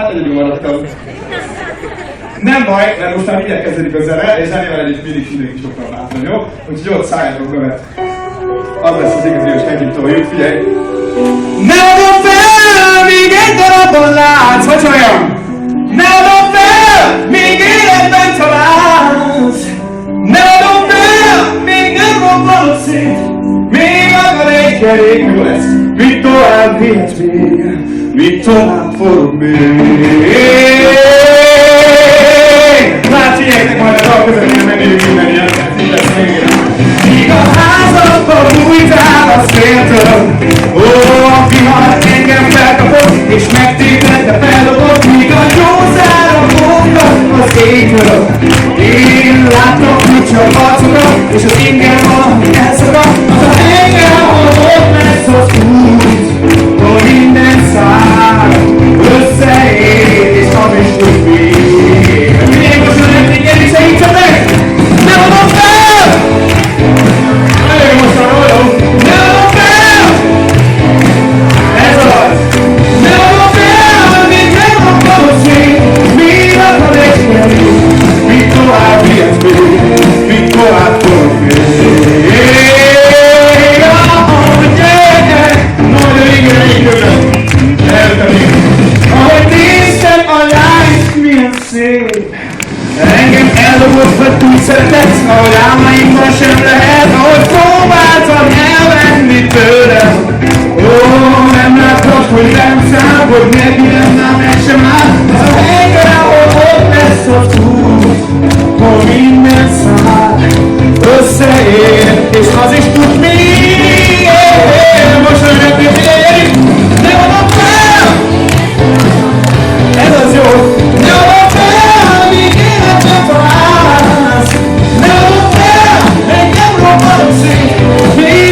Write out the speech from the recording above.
Hát egyedül maradtam. Nem baj, mert most már mindjárt kezdődik a zene, és zenével együtt mindig mindenki sokkal látom, jó? Úgyhogy ott szálljatok be. Az lesz az igazi, hogy együtt toljuk, figyelj! Ne adom fel, míg egy darabban látsz, hogy olyan! Ne adom fel, még életben találsz! Ne adom fel, még nem robbanod szét! Még akar egy kerék, jó lesz! Mit tovább vihetsz még? Mit tovább forog még? Hát figyeljetek, majd a dal közepén menjünk minden ilyen, így lesz megérem. Míg a házakba bújtál a széltől, ó, a vihar engem felkapott, és megtéted, de feldobott, míg a jószára fogtak az égtől. Én láttam kulcsak arcokat, és az ingem valami elszakadt, az a hely, ahol ott lesz az út, ahol minden szár összeér, és hamis tud még. Miért most már nem téged, segítsetek! Nem adom fel! Nagyon jó most már, jó! Nem adom fel! Ez az! Nem adom fel, még nem akarod szét, még akar egy nyelő, mit tovább vihetsz még, mit tovább fogod még. Ahogy gyerek, majd a végre, ahogy néztem a lányt, milyen szép. Engem eldobott, hogy úgy szeretetsz, ahogy álmaimban sem lehet, ahogy próbáltam elvenni tőlem. Ó, nem láttad, hogy rám száll, hogy neki nem meg sem áll. Az a helyre, ahol ott lesz az út, hol minden száll összeér, és az is tud miért. Most olyan figyelj, ne adom fel! Ez az jó! Ne adom fel, míg életben találsz! Ne adom fel, még nem robbanok szét!